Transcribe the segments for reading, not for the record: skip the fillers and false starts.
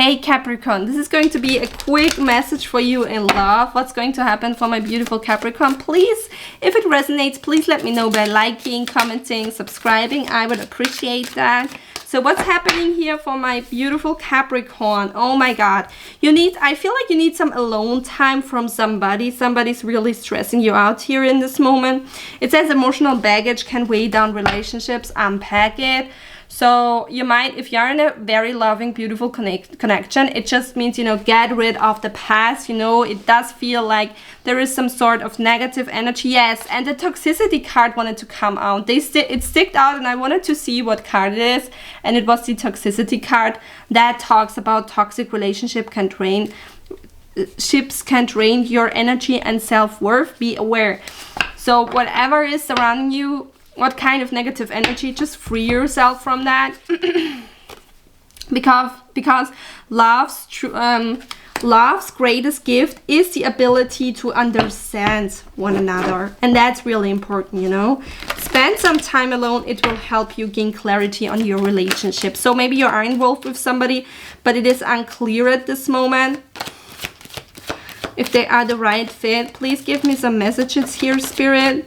Hey Capricorn, this is going to be a quick message for you in love. What's going to happen for my beautiful Capricorn? Please, if it resonates, please let me know by liking, commenting, subscribing. I would appreciate that. So what's happening here for my beautiful Capricorn? Oh my God. I feel like you need some alone time from somebody. Somebody's really stressing you out here in this moment. It says emotional baggage can weigh down relationships. Unpack it. So you might, if you're in a very loving, beautiful connection, it just means, get rid of the past. It does feel like there is some sort of negative energy. Yes, and the toxicity card wanted to come out. It sticked out and I wanted to see what card it is. And it was the toxicity card that talks about toxic relationship can drain. Ships can drain your energy and self-worth. Be aware. So whatever is surrounding you, what kind of negative energy, just free yourself from that. because love's greatest gift is the ability to understand one another, and that's really important. Spend some time alone. It will help you gain clarity on your relationship. So maybe you are involved with somebody, but it is unclear at this moment if they are the right fit. Please give me some messages here, Spirit.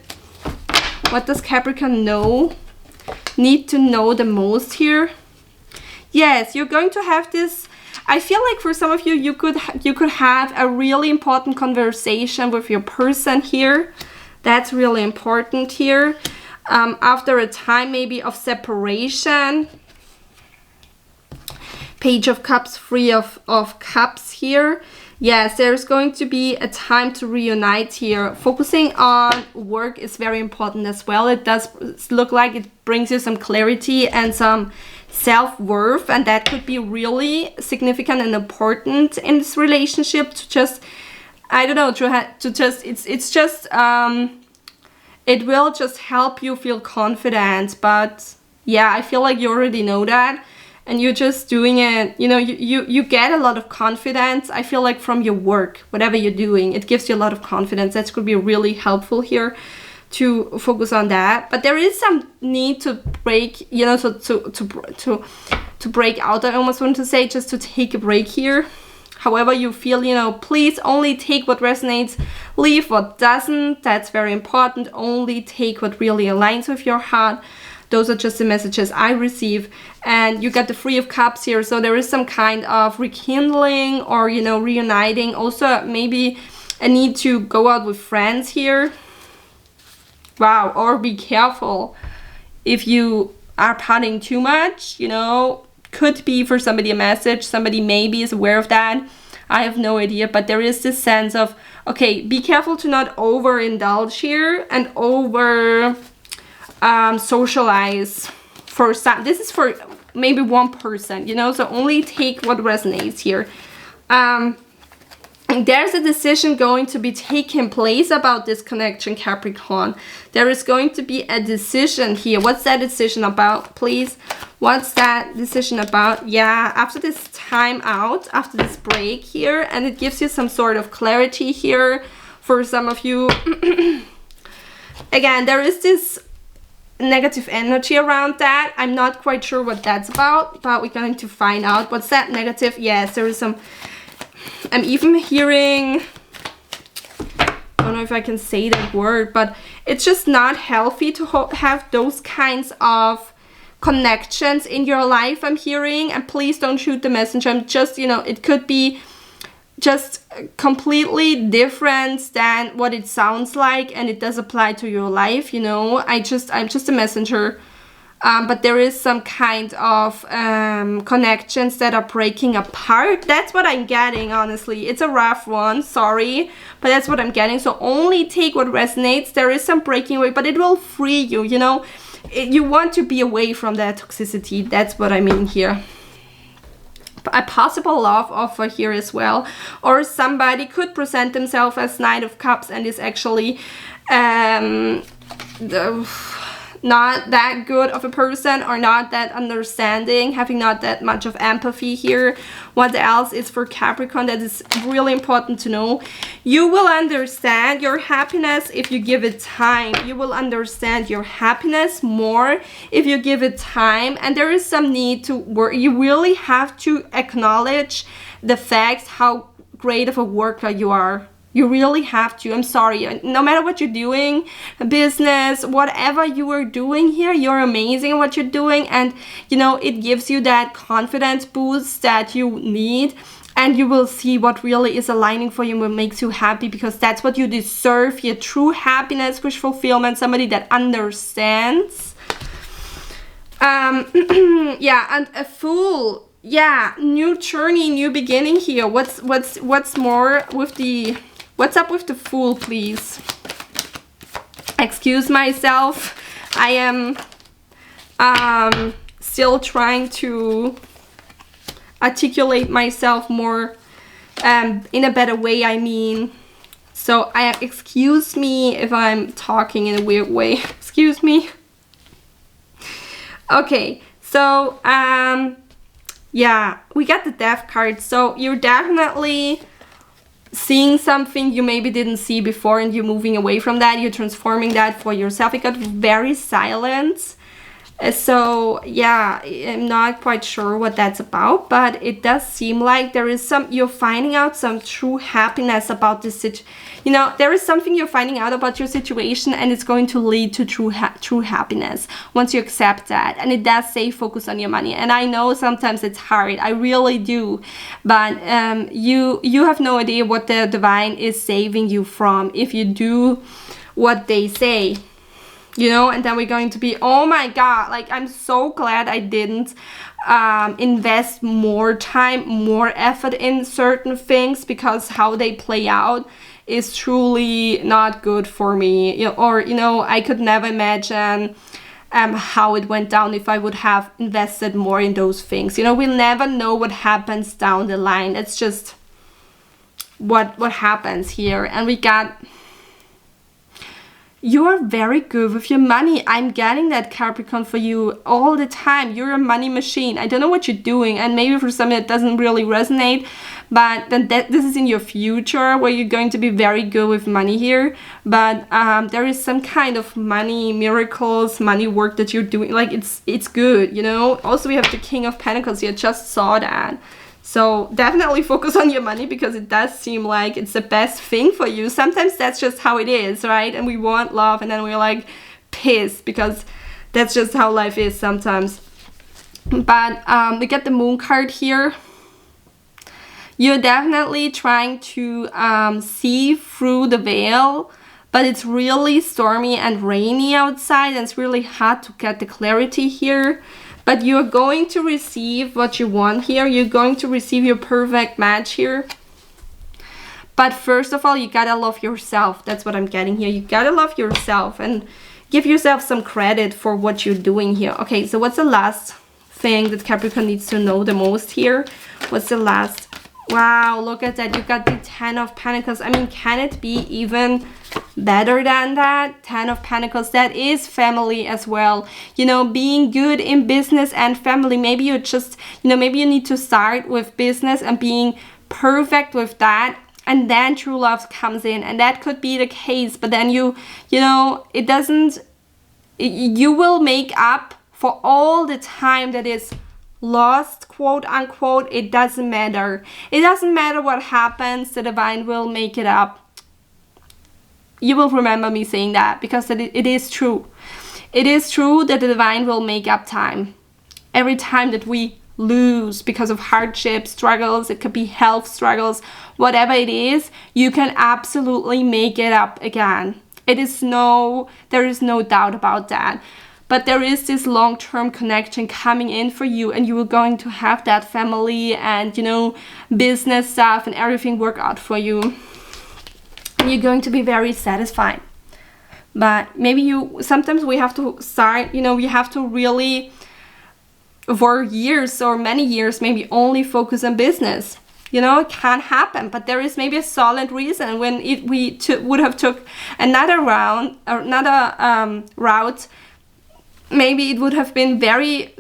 What does Capricorn need to know the most here? Yes, you're going to have this. I feel like for some of you, you could have a really important conversation with your person here. That's really important here. After a time maybe of separation. Page of Cups, Three of Cups here. Yes, there's going to be a time to reunite here. Focusing on work is very important as well. It does look like it brings you some clarity and some self-worth, and that could be really significant and important in this relationship to just, I don't know, it will just help you feel confident. But yeah, I feel like you already know that. And you're just doing it, you get a lot of confidence, I feel like, from your work. Whatever you're doing, it gives you a lot of confidence. That could be really helpful here to focus on that. But there is some need to break, to break out. I almost want to say, just to take a break here. However you feel, please only take what resonates, leave what doesn't. That's very important. Only take what really aligns with your heart. Those are just the messages I receive. And you got the Three of Cups here. So there is some kind of rekindling or, reuniting. Also, maybe a need to go out with friends here. Wow. Or be careful if you are partying too much, Could be for somebody a message. Somebody maybe is aware of that. I have no idea. But there is this sense of, okay, be careful to not overindulge here and socialize for some. This is for maybe one person, so only take what resonates here. There's a decision going to be taking place about this connection, Capricorn. There is going to be a decision here. What's that decision about, please? What's that decision about? Yeah, after this time out, after this break here, and it gives you some sort of clarity here for some of you. Again, there is this negative energy around that. I'm not quite sure what that's about, but we're going to find out. What's that negative? Yes, there is some, I'm even hearing, I don't know if I can say that word, but it's just not healthy to have those kinds of connections in your life, I'm hearing. And please don't shoot the messenger. I'm just, it could be just completely different than what it sounds like, and it does apply to your life. I'm just a messenger, but there is some kind of connections that are breaking apart. That's what I'm getting, honestly. It's a rough one, sorry, but that's what I'm getting. So only take what resonates. There is some breaking away, but it will free you. You want to be away from that toxicity. That's what I mean here. A possible love offer here as well, or somebody could present themselves as Knight of Cups and is actually not that good of a person or not that understanding, having not that much of empathy here. What else is for Capricorn that is really important to know? You will understand your happiness if you give it time. You will understand your happiness more if you give it time. And there is some need to work. You really have to acknowledge the fact how great of a worker you are. You really have to. I'm sorry. No matter what you're doing, business, whatever you are doing here, you're amazing at what you're doing. And, you know, it gives you that confidence boost that you need. And you will see what really is aligning for you and what makes you happy, because that's what you deserve. Your true happiness, wish fulfillment, somebody that understands. Yeah, and a Fool. Yeah, new journey, new beginning here. What's more with the... What's up with the Fool, please? Excuse myself. I am still trying to articulate myself more in a better way, I mean. So excuse me if I'm talking in a weird way. Excuse me. Okay, so yeah, we got the Death card. So you're definitely seeing something you maybe didn't see before, and you're moving away from that. You're transforming that for yourself. It got very silent. So yeah, I'm not quite sure what that's about, but it does seem like there is you're finding out some true happiness about this situation. You know, there is something you're finding out about your situation, and it's going to lead to true happiness once you accept that. And it does say focus on your money. And I know sometimes it's hard. I really do. But you have no idea what the divine is saving you from if you do what they say. You know, and then we're going to be, oh my God, like, I'm so glad I didn't invest more time, more effort in certain things, because how they play out is truly not good for me. You know, or, you know, I could never imagine how it went down if I would have invested more in those things. You know, we'll never know what happens down the line. It's just what happens here. And we got... You're very good with your money. I'm getting that, Capricorn, for you all the time. You're a money machine. I don't know what you're doing, and maybe for some it doesn't really resonate, but then this is in your future where you're going to be very good with money here. But there is some kind of money miracles, money work that you're doing. Like, it's good, you know. Also, we have the King of Pentacles here. Just saw that. So definitely focus on your money, because it does seem like it's the best thing for you. Sometimes that's just how it is, right? And we want love, and then we're like pissed, because that's just how life is sometimes. But we get the Moon card here. You're definitely trying to see through the veil, but it's really stormy and rainy outside, and it's really hard to get the clarity here. But you're going to receive what you want here. You're going to receive your perfect match here. But first of all, you gotta love yourself. That's what I'm getting here. You gotta love yourself and give yourself some credit for what you're doing here. Okay, so what's the last thing that Capricorn needs to know the most here? What's the last? Wow, look at that. You got the 10 of Pentacles. I mean, can it be even better than that? 10 of Pentacles, that is family as well. You know, being good in business and family. Maybe you're just, you know, maybe you need to start with business and being perfect with that, and then true love comes in. And that could be the case, but then you know, it doesn't, you will make up for all the time that is lost, quote unquote. It doesn't matter. It doesn't matter what happens. The divine will make it up. You will remember me saying that, because it is true. It is true that the divine will make up time. Every time that we lose because of hardship, struggles, it could be health struggles, whatever it is, you can absolutely make it up again. There is no doubt about that. But there is this long-term connection coming in for you, and you are going to have that family and, you know, business stuff and everything work out for you. And you're going to be very satisfied. But maybe sometimes we have to start, you know, we have to really, for years or many years, maybe only focus on business. You know, it can happen, but there is maybe a solid reason. When we would have took another route, maybe it would have been very,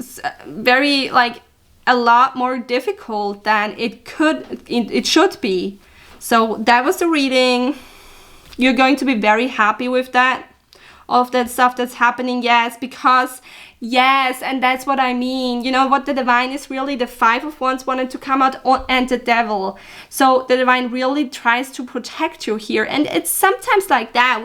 very like a lot more difficult than it should be. So that was the reading. You're going to be very happy with that, all of that stuff that's happening. Yes, because yes, and that's what I mean. You know what the divine is really, the Five of Wands wanted to come out, and the Devil. So the divine really tries to protect you here, and it's sometimes like that.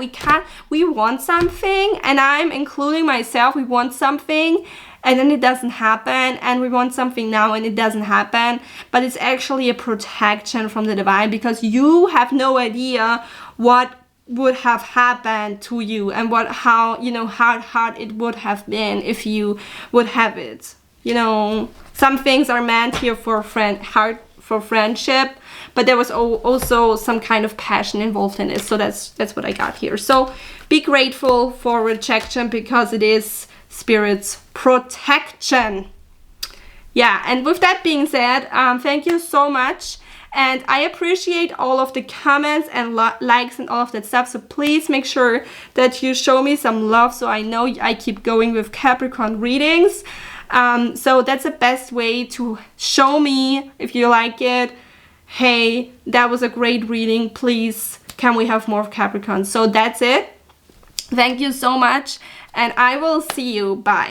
We want something, and I'm including myself. We want something, and then it doesn't happen, and we want something now and it doesn't happen. But it's actually a protection from the divine, because you have no idea what would have happened to you, and how hard it would have been if you would have it. You know, some things are meant here for friendship, but there was also some kind of passion involved in it. So that's what I got here. So be grateful for rejection, because it is Spirit's protection. Yeah, and with that being said, thank you so much. And I appreciate all of the comments and likes and all of that stuff. So please make sure that you show me some love, so I know I keep going with Capricorn readings. So that's the best way to show me if you like it. Hey, that was a great reading. Please, can we have more of Capricorn? So that's it. Thank you so much, and I will see you. Bye.